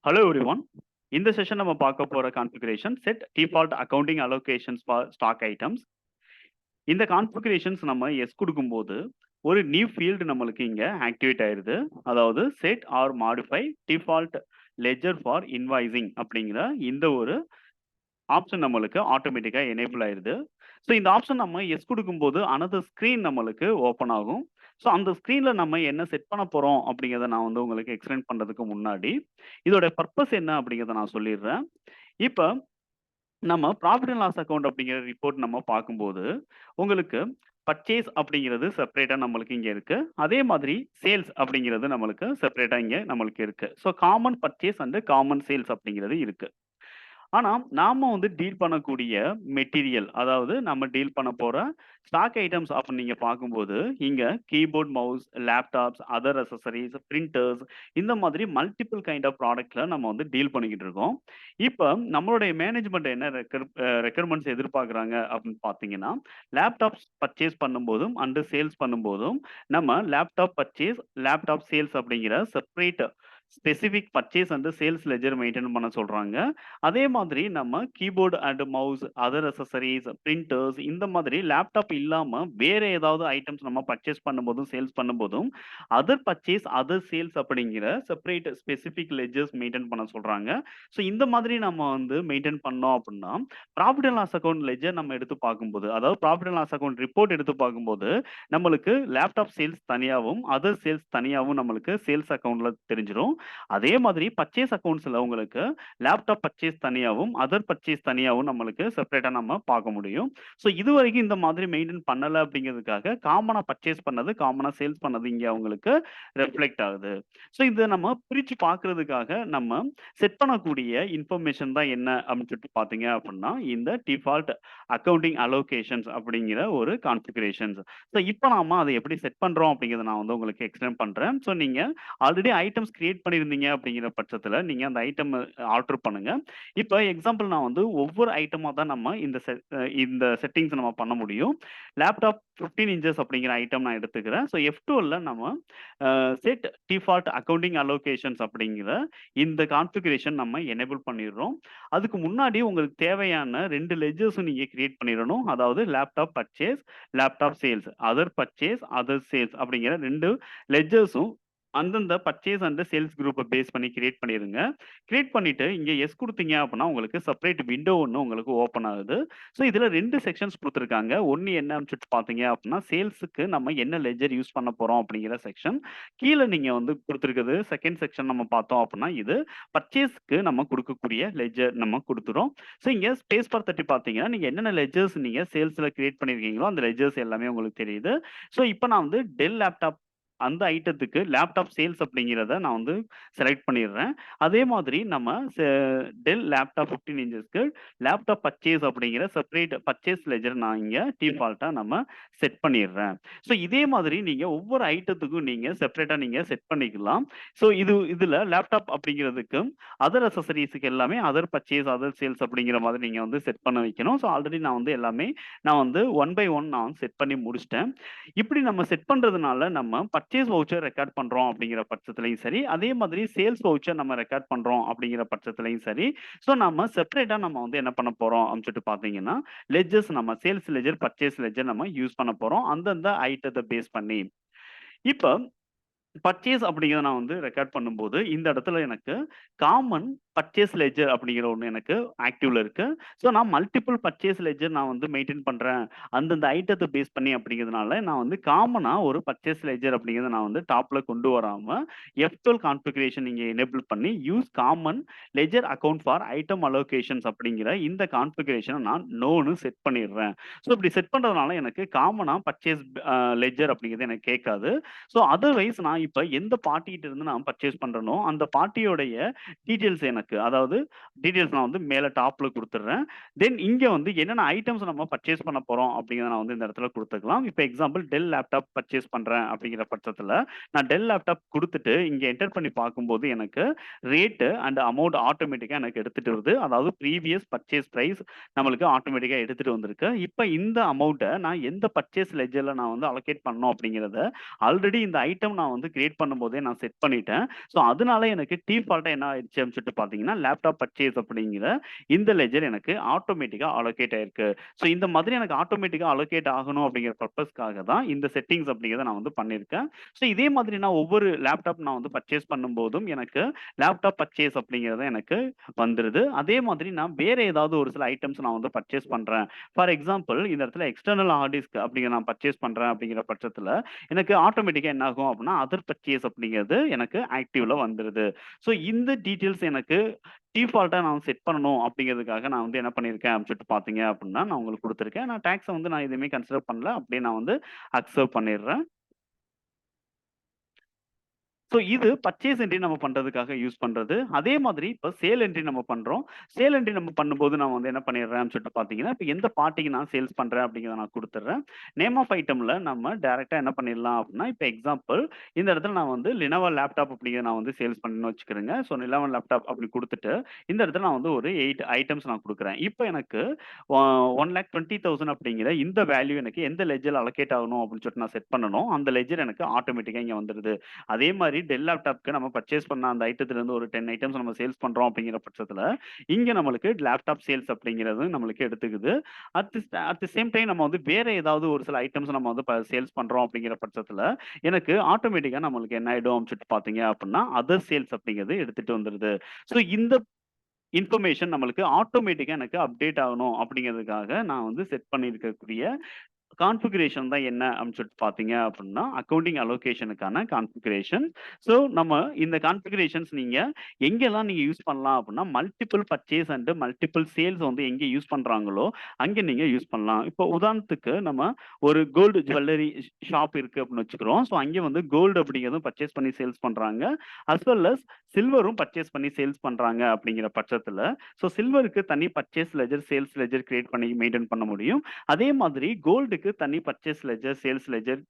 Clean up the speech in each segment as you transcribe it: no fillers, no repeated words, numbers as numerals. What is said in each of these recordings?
Hello everyone. In this session நம்ம பார்க்க போற configuration set default accounting allocations for stock items. இந்த configurations நம்ம yes கொடுக்கும்போது ஒரு new field நம்மளுக்கு இங்க activate ஆயிருது. அதாவது set or modify default ledger for invoicing அப்படிங்கிற இந்த ஒரு ஆப்ஷன் நம்மளுக்கு ஆட்டோமேட்டிக்கா எனேபிள் ஆயிருது. ஸோ இந்த ஆப்ஷன் நம்ம எஸ் கொடுக்கும்போது அனதர் ஸ்க்ரீன் நம்மளுக்கு ஓப்பன் ஆகும். ஸோ அந்த ஸ்க்ரீன்ல நம்ம என்ன செட் பண்ண போறோம் அப்படிங்கிறத நான் வந்து உங்களுக்கு எக்ஸ்பிளைன் பண்றதுக்கு முன்னாடி இதோட பர்பஸ் என்ன அப்படிங்கிறத நான் சொல்லிடுறேன். இப்போ நம்ம ப்ராஃபிட் அண்ட் லாஸ் அக்கவுண்ட் அப்படிங்கிற ரிப்போர்ட் நம்ம பார்க்கும்போது உங்களுக்கு பர்ச்சேஸ் அப்படிங்கிறது செப்பரேட்டா நம்மளுக்கு இங்க இருக்கு. அதே மாதிரி சேல்ஸ் அப்படிங்கிறது நம்மளுக்கு செப்பரேட்டா இங்க நம்மளுக்கு இருக்கு. So common purchase and common sales அப்படிங்கிறது இருக்கு. ஆனா, நாம வந்து டீல் பண்ணக்கூடிய மெட்டீரியல், அதாவது நம்ம டீல் பண்ண போற ஸ்டாக் ஐட்டம்ஸ் அப்படின்னு நீங்க பார்க்கும்போது, இங்க keyboard, mouse, laptops, other accessories, printers இந்த மாதிரி மல்டிபிள் கைண்ட் ஆஃப் ப்ராடக்ட்ல நம்ம வந்து டீல் பண்ணிக்கிட்டு இருக்கோம். இப்ப நம்மளுடைய மேனேஜ்மெண்ட் என்ன ரெக்யர்மெண்ட்ஸ் எதிர்பார்க்குறாங்க அப்படின்னு பார்த்தீங்கன்னா, லேப்டாப்ஸ் பர்ச்சேஸ் பண்ணும்போதும் அண்ட் சேல்ஸ் பண்ணும்போதும், நம்ம லேப்டாப் பர்ச்சேஸ், லேப்டாப் சேல்ஸ் அப்படிங்கிற separate specific purchase and sales ledger maintain பண்ண சொல்றாங்க. அதே மாதிரி நம்ம keyboard and mouse, other accessories, printers இந்த மாதிரி லேப்டாப் இல்லாம வேற ஏதாவது ஐட்டம்ஸ் நம்ம பர்ச்சேஸ் பண்ணும்போதும், சேல்ஸ் பண்ணும்போதும், அதர் பர்ச்சேஸ், அதர் சேல்ஸ் அப்படிங்கிற செப்பரேட் ஸ்பெசிஃபிக் லெட்ஜர்ஸ் மெயின்டெயின் பண்ண சொல்றாங்க. ஸோ இந்த மாதிரி நம்ம வந்து மெயின்டெயின் பண்ணோம் அப்படின்னா, profit and loss account ledger நம்ம எடுத்து பார்க்கும்போது, அதாவது profit and loss account report எடுத்து பார்க்கும்போது, நம்மளுக்கு லேப்டாப் சேல்ஸ் தனியாவும், அதர் சேல்ஸ் தனியாவும் நம்மளுக்கு சேல்ஸ் அக்கவுண்ட்ல தெரிஞ்சிரும். அதே மாதிரி பர்ச்சேஸ் அக்கவுண்ட்ஸ்ல உங்களுக்கு லேப்டாப் பர்ச்சேஸ் தனியாவும், அதர் பர்ச்சேஸ் தனியாவும் நம்மளுக்கு செப்பரேட்டா நம்ம பார்க்க முடியும். ஸோ இதுவரைக்கும் இந்த மாதிரி மெயின்டெயின் பண்ணல அப்படிங்கிறதுக்காக காமனா பர்ச்சேஸ் பண்ணது, காமனா சேல்ஸ் பண்ணது இங்க அவங்களுக்கு ரிஃப்ளெக்ட் ஆகுது. ஸோ இத நம்ம பிரிச்சு பார்க்கிறதுக்காக நம்ம செட் பண்ணக்கூடிய இன்ஃபர்மேஷன் தான் என்ன அப்படின்னு சொல்லிட்டு பார்த்தீங்க அப்படின்னா, இந்த டிஃபால்ட் அக்கவுண்டிங் அலோகேஷன்ஸ் அப்படிங்கிற ஒரு கான்ஃபிகரேஷன்ஸ். ஸோ இப்போ நாம அதை எப்படி செட் பண்றோம் அப்படிங்கிறத நான் வந்து உங்களுக்கு எக்ஸ்பிளைன் பண்றேன். ஸோ நீங்க ஆல்ரெடி ஐட்டம்ஸ் கிரியேட் பண்ணியிருந்தீங்க அப்படிங்கிற பட்சத்துல நீங்க அந்த ஐட்டம் ஆல்டர் பண்ணுங்க. இப்ப எக்ஸாம்பிள் நான் வந்து ஒவ்வொரு ஐட்டமா தான் நம்ம இந்த செட்டிங்ஸ் நம்ம பண்ண முடியும். லேப்டாப் 15 இன்ச்சஸ் அப்படிங்கிற ஐட்டம் நான் எடுத்துக்கிறேன். ஸோ F12ல நம்ம செட் டிஃபால்ட் அக்கவுண்டிங் அலோகேஷன்ஸ் அப்படிங்கிற இந்த கான்ஃபிகரேஷன் நம்ம எனேபிள் பண்ணிடுறோம். அதுக்கு முன்னாடி உங்களுக்கு தேவையான 2 லெட்ஜர்ஸும் நீங்க கிரியேட் பண்ணிடணும். அதாவது laptop purchase, laptop sales, other purchase, other sales அப்படிங்கிற 2 லெட்ஜர்ஸும் அந்தந்த பர்ச்சேஸ் அண்ட் சேல்ஸ் குரூப்ப பேஸ் பண்ணி கிரியேட் பண்ணிருங்க. கிரியேட் பண்ணிட்டு இங்க எஸ் குடுத்தீங்க அப்படின்னா, உங்களுக்கு செப்பரேட் விண்டோ ஒண்ணு உங்களுக்கு ஓப்பன் ஆகுது. ஸோ இதுல 2 செக்ஷன்ஸ் குடுத்துருக்காங்க. ஒண்ணு என்னன்னு சொல்லிட்டு பார்த்தீங்க அப்படின்னா, சேல்ஸுக்கு நம்ம என்ன லெட்ஜர் யூஸ் பண்ண போறோம் அப்படிங்கிற செக்ஷன். கீழ நீங்க வந்து குடுத்திருக்கிறது செகண்ட் செக்ஷன் நம்ம பார்த்தோம் அப்படின்னா, இது பர்ச்சேஸ்க்கு நம்ம குடுக்கக்கூடிய லெட்ஜர் நம்ம குடுத்துறோம். ஸோ இங்க ஸ்பேஸ் பார் தட்டி பார்த்தீங்கன்னா, நீங்க என்னென்ன லெட்ஜர்ஸ் நீங்க சேல்ஸ்ல கிரியேட் பண்ணியிருக்கீங்களோ, அந்த லெட்ஜர்ஸ் எல்லாமே உங்களுக்கு தெரியுது. ஸோ இப்ப நான் வந்து டெல் லேப்டாப் அந்த ஐட்டத்துக்கு லேப்டாப் சேல்ஸ் அப்படிங்கிறத நான் வந்து செலக்ட் பண்ணிடுறேன். அதே மாதிரி நம்ம டெல் லேப்டாப் 15 இன்ச்சஸ்க்கு லேப்டாப் பர்ச்சேஸ் அப்படிங்கிற செப்பரேட் பர்ச்சேஸ் லெட்ஜர் நான் இங்க டிஃபால்ட்டா நம்ம செட் பண்ணிடுறேன். ஸோ இதே மாதிரி நீங்க ஒவ்வொரு ஐட்டத்துக்கும் நீங்க செப்பரேட்டா நீங்க செட் பண்ணிக்கலாம். ஸோ இதுல லேப்டாப் அப்படிங்கிறதுக்கு அதர் அக்சஸரீஸ்க்கு எல்லாமே அதர் பர்ச்சேஸ், அதர் சேல்ஸ் அப்படிங்கிற மாதிரி நீங்க வந்து செட் பண்ண வைக்கணும். ஸோ ஆல்ரெடி நான் வந்து எல்லாமே நான் வந்து ஒன் பை ஒன் நான் செட் பண்ணி முடிச்சுட்டேன். இப்படி நம்ம செட் பண்றதுனால நம்ம பர்ச்சேஸ் வவுச்சர் ரெக்கார்ட் பண்றோம் அப்படிங்கிற பட்சத்திலயும் சரி, அதே மாதிரி சேல்ஸ் வவுச்சர் நம்ம ரெக்கார்ட் பண்றோம் அப்படிங்கிற பட்சத்திலயும் சரி, ஸோ நம்ம செப்பரேட்டா நம்ம வந்து என்ன பண்ண போறோம் அப்படின்னு சொல்லிட்டு பார்த்தீங்கன்னா, லெட்ஜர்ஸ் நம்ம சேல்ஸ் லெட்ஜர், பர்ச்சேஸ் லெட்ஜர் நம்ம யூஸ் பண்ண போறோம். அந்தந்த ஐட்டத்த பேஸ் பண்ணி. இப்ப பர்ச்சேஸ் அப்படிங்கிறத நான் வந்து ரெக்கார்ட் பண்ணும்போது, இந்த இடத்துல எனக்கு காமன் பர்ச்சேஸ் லெட்ஜர் அப்படிங்கிற ஒண்ணு எனக்கு ஆக்டிவ்ல இருக்கு. ஸோ நான் மல்டிபிள் பர்ச்சேஸ் லெட்ஜர் நான் வந்து மெயின்டெயின் பண்றேன். அந்தந்த ஐட்டத்த பேஸ் பண்ணி அப்படிங்கிறதுனால, நான் வந்து காமனா ஒரு பர்ச்சேஸ் லெட்ஜர் அப்படிங்கிறத நான் வந்து டாப்ல கொண்டு வராம, F12 கான்ஃபிகரேஷன் நீங்க எனேபிள் பண்ணி, use common ledger account for item allocations அப்படிங்கிற இந்த கான்ஃபிகரேஷன நான் நோன்னு செட் பண்ணிடுறேன். ஸோ இப்படி செட் பண்றதுனால எனக்கு காமனா பர்ச்சேஸ் லெட்ஜர் அப்படிங்கிறது எனக்கு கேட்காது. ஸோ அதர்வைஸ் நான் இப்ப எந்த பார்ட்டிகிட்ட இருந்து நான் பர்ச்சேஸ் பண்றேனோ, அந்த பார்ட்டியோடைய டீட்டெயில்ஸ் எனக்கு அதாவது டீட்டெயில்ஸ் நான் வந்து மேல டாப்ல குடுத்துடுறேன். தென் இங்க வந்து என்னென்ன ஐட்டம்ஸ் நம்ம பர்ச்சேஸ் பண்ண போறோம் அப்படிங்கிறத நான் வந்து இந்த இடத்துல குடுத்துக்கலாம். இப்ப எக்ஸாம்பிள் டெல் லேப்டாப் பர்ச்சேஸ் பண்றேன் அப்படிங்கிற பட்சத்துல, நான் டெல் லேப்டாப் குடுத்துட்டு இங்க என்டர் பண்ணி பார்க்கும்போது எனக்கு ரேட் அண்ட் அமௌண்ட் ஆட்டோமேட்டிக்கா எனக்கு எடுத்துட்டு வருது. அதாவது ப்ரீவியஸ் பர்ச்சேஸ் பிரைஸ் நம்மளுக்கு ஆட்டோமேட்டிக்கா எடுத்துட்டு வந்திருக்கு. இப்ப இந்த அமௌண்ட்ட நான் எந்த பர்ச்சேஸ் லெட்ஜர்ல நான் வந்து அலோகேட் பண்ணணும் அப்படிங்கிறத ஆல்ரெடி இந்த ஐட்டம் நான் வந்து கிரியேட் பண்ணும்போதே நான் செட் பண்ணிட்டேன். ஸோ அதனால எனக்கு டிஃபால்ட்டா என்ன ஆயிடுச்சு அப்படின்னு சொல்லிட்டு பார்த்தீங்கன்னா, லேப்டாப் பர்ச்சேஸ் அப்படிங்கிற இந்த லெட்ஜர் எனக்கு ஆட்டோமேட்டிக்கா அலோகேட் ஆயிருக்கு. ஸோ இந்த மாதிரி எனக்கு ஆட்டோமேட்டிக்கா அலோகேட் ஆகணும் அப்படிங்கிற பர்ப்பஸ்க்காக தான் இந்த செட்டிங்ஸ் அப்படிங்கிறத நான் வந்து பண்ணியிருக்கேன். ஸோ இதே மாதிரி நான் ஒவ்வொரு லேப்டாப் நான் வந்து பர்ச்சேஸ் பண்ணும்போதும் எனக்கு லேப்டாப் பர்ச்சேஸ் அப்படிங்கிறது எனக்கு வந்துருது. அதே மாதிரி நான் வேற ஏதாவது ஒரு சில ஐட்டம்ஸ் நான் வந்து பர்ச்சேஸ் பண்றேன். ஃபார் எக்ஸாம்பிள் இந்த இடத்துல எக்ஸ்டர்னல் ஹார்ட் டிஸ்க் அப்படிங்கிற நான் பர்ச்சேஸ் பண்றேன் அப்படிங்கிற பட்சத்துல, எனக்கு ஆட்டோமேட்டிக்கா என்ன ஆகும் அப்படின்னா, அதர் பர்ச்சேஸ் அப்படிங்கிறது எனக்கு ஆக்டிவ்ல வந்துருது. ஸோ இந்த டீட்டெயில்ஸ் எனக்கு டிஃபால்ட்டா நான் செட் பண்ணணும் அப்படிங்கிறதுக்காக நான் வந்து என்ன பண்ணியிருக்கேன் அப்படின்னு சொல்லிட்டு பார்த்தீங்க அப்படின்னா, நான் உங்களுக்கு குடுத்துருக்கேன். நான் டாக்ஸ வந்து நான் எதுவுமே கன்சிடர் பண்ணல. அப்படியே நான் வந்து அக்செப்ட் பண்ணிடுறேன். ஸோ இது பர்ச்சேஸ் என்ட்ரி நம்ம பண்றதுக்காக யூஸ் பண்றது. அதே மாதிரி இப்ப சேல் என்ட்ரி நம்ம பண்றோம். சேல் என்ட்ரி நம்ம பண்ணும்போது நான் வந்து என்ன பண்ணிடுறேன்னு சொல்லிட்டு பார்த்தீங்கன்னா, இப்ப எந்த பார்ட்டிக்கு நான் சேல்ஸ் பண்றேன் அப்படிங்கிறத நான் குடுத்துடுறேன். நேம் ஆஃப் ஐட்டம்ல நம்ம டைரக்ட்டா என்ன பண்ணிடலாம் அப்படின்னா, இப்ப எக்ஸாம்பிள் இந்த இடத்துல நான் வந்து Lenovo லேப்டாப் அப்படிங்கிறத நான் வந்து சேல்ஸ் பண்ணேன்னு வச்சுக்கிறேங்க. ஸோ Lenovo லேப்டாப் அப்படி குடுத்துட்டு, இந்த இடத்துல நான் வந்து ஒரு 8 ஐட்டம்ஸ் நான் குடுக்குறேன். இப்ப எனக்கு 1,20,000 அப்படிங்கிற இந்த வேல்யூ எனக்கு எந்த லெட்ஜர்ல அலோகேட் ஆகணும் அப்படின்னு சொல்லிட்டு நான் செட் பண்ணனோ, அந்த லெட்ஜர் எனக்கு ஆட்டோமேட்டிக்கா இங்க வந்துருது. அதே மாரி டெல் லேப்டாப்க்கு நம்ம பர்ச்சேஸ் பண்ண அந்த ஐட்டத்திலிருந்து ஒரு 10 ஐட்டம்ஸ் நம்ம சேல்ஸ் பண்றோம் அப்படிங்கிற பட்சத்துல, இங்க நம்மளுக்கு லேப்டாப் சேல்ஸ் அப்படிங்கிறது நம்மளுக்கு எடுத்துக்குது. அட் தி சேம் டைம் நம்ம வந்து வேற ஏதாவது ஒரு சில ஐட்டம்ஸ் நம்ம வந்து சேல்ஸ் பண்றோம் அப்படிங்கிற பட்சத்துல, எனக்கு ஆட்டோமேட்டிக்கா நம்மளுக்கு என்ன ஆயிடும் அப்படின்னு சொல்லிட்டு பார்த்தீங்க அப்படின்னா, அதர் சேல்ஸ் அப்படிங்கிறது எடுத்துட்டு வந்துருது. ஸோ இந்த இன்ஃபர்மேஷன் நம்மளுக்கு ஆட்டோமேட்டிக்கா எனக்கு அப்டேட் ஆகணும் அப்படிங்கிறதுக்காக நான் வந்து செட் பண்ணியிருக்கக்கூடிய கான்ஃபிகரேஷன் தான் என்ன அப்படின்னு சொல்லிட்டு பார்த்தீங்க அப்படின்னா, அக்கவுண்டிங் அலோகேஷனுக்கான கான்ஃபிகரேஷன். ஸோ நம்ம இந்த கான்ஃபிகரேஷன்ஸ் நீங்க எங்கெல்லாம் நீங்க யூஸ் பண்ணலாம் அப்படின்னா, multiple purchase and multiple sales வந்து எங்கே யூஸ் பண்றாங்களோ, அங்க நீங்க யூஸ் பண்ணலாம். இப்போ உதாரணத்துக்கு நம்ம ஒரு கோல்டு ஜுவல்லரி ஷாப் இருக்கு அப்படின்னு வச்சுக்கிறோம். ஸோ அங்கே வந்து கோல்டு அப்படிங்கிறதும் பர்ச்சேஸ் பண்ணி சேல்ஸ் பண்றாங்க. அஸ் வெல் அஸ் சில்வரும் பர்ச்சேஸ் பண்ணி சேல்ஸ் பண்றாங்க அப்படிங்கிற பட்சத்துல, ஸோ சில்வருக்கு தனி purchase ledger, sales ledger create பண்ணி மெயின்டெயின் பண்ண முடியும். அதே மாதிரி கோல்டுக்கு தனி purchase ledger, sales ledger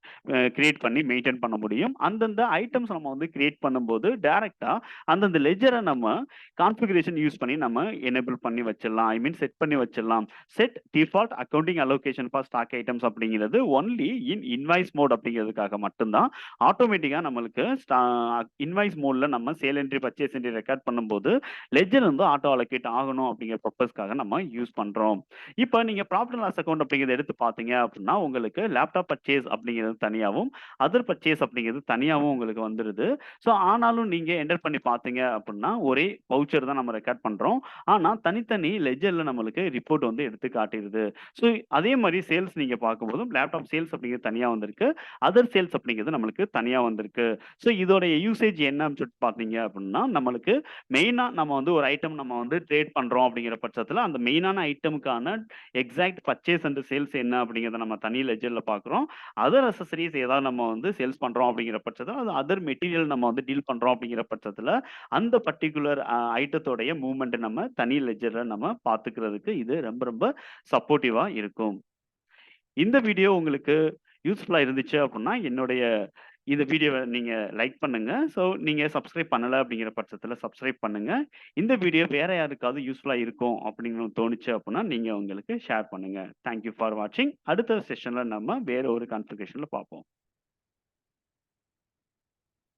create பண்ணி மெயின்டெயின் பண்ண முடியும். அந்தந்த ஐட்டம்ஸ் நம்ம வந்து கிரியேட் பண்ணும்போது டைரக்ட்டா அந்தந்த லெட்ஜர நம்ம கான்ஃபிகரேஷன் யூஸ் பண்ணி நம்ம எனேபிள் பண்ணி வச்சிடலாம். ஐ மீன் செட் பண்ணி வச்சிடலாம். Set default accounting allocation for stock items அப்படிங்கிறது ஒன்லி இன் இன்வாய்ஸ் மோட் அப்படிங்கிறதுக்காக மட்டும் தான். ஆட்டோமேட்டிக்கா நம்மளுக்கு இன்வாய்ஸ் மோட்ல நம்ம sale entry, purchase entry record பண்ணும்போது லெட்ஜர் வந்து ஆட்டோ அலோகேட் ஆகணும் அப்படிங்கிற பர்ப்பஸ்க்காக நம்ம யூஸ் பண்றோம். இப்ப நீங்க ப்ராஃபிட் அண்ட் லாஸ் அக்கவுண்ட் அப்படிங்கிறத எடுத்து பார்த்தீங்க அப்படின்னா, உங்களுக்கு லேப்டாப் பர்ச்சேஸ் அப்படிங்கிறது தனியாவும், அதர் பர்ச்சேஸ் அப்படிங்கிறது தனியாவும் உங்களுக்கு வந்துருது. ஸோ ஆனாலும் நீங்க என்டர் பண்ணி பார்த்தீங்க அப்படின்னா, ஒரே வவுச்சர் தான் நம்ம ரெக்கார்ட் பண்றோம். ஆனா தனித்தனி லெட்ஜர்ல நம்மளுக்கு ரிப்போர்ட் வந்து எடுத்து காட்டிருது. ஸோ அதே மாரி சேல்ஸ் நீங்க பார்க்கும்போதும் லேப்டாப் சேல்ஸ் அப்படிங்கிறது தனியா வந்திருக்கு. அதர் சேல்ஸ் அப்படிங்கிறது நம்மளுக்கு தனியா வந்திருக்கு. ஸோ இதோடைய யூசேஜ் என்னன்னு சொல்லிட்டு பார்த்தீங்க அப்படின்னா, நம்மளுக்கு மெயினா நம்ம வந்து ஒரு ஐட்டம் நம்ம வந்து ட்ரேட் பண்றோம் அப்படிங்கிற பட்சத்துல, அந்த மெயினான ஐட்டமுக்கான எக்ஸாக்ட் பர்ச்சேஸ் அண்ட் சேல்ஸ் என்ன அப்படிங்கிறத நம்ம தனி லெட்ஜர்ல பார்க்குறோம். அதர் அக்சஸரீஸ் ஏதாவது நம்ம வந்து சேல்ஸ் பண்றோம் அப்படிங்கிற பட்சத்துல, அது அதர் மெட்டீரியல் நம்ம வந்து டீல் பண்றோம் அப்படிங்கிற பட்சத்துல, அந்த பர்ட்டிகுலர் ஐட்டத்தோடைய மூவ்மெண்ட் நம்ம தனி லெட்ஜர்ல நம்ம பார்த்துக்கிறதுக்கு இது ரொம்ப ரொம்ப சப்போர்ட்டிவா இருக்கும். இந்த வீடியோ உங்களுக்கு யூஸ்ஃபுல்லா இருந்துச்சு அப்படின்னா, என்னுடைய இந்த வீடியோவ நீங்க லைக் பண்ணுங்க. ஸோ நீங்க சப்ஸ்கிரைப் பண்ணல அப்படிங்கிற பட்சத்தில சப்ஸ்கிரைப் பண்ணுங்க. இந்த வீடியோ வேற யாருக்காவது யூஸ்ஃபுல்லா இருக்கும் அப்படின்னு தோணுச்சு அப்படின்னா, நீங்க உங்களுக்கு ஷேர் பண்ணுங்க. தேங்க் யூ ஃபார் வாட்சிங். அடுத்த செஷன்ல நம்ம வேற ஒரு கான்ஃபிகரேஷன்ல பார்ப்போம்.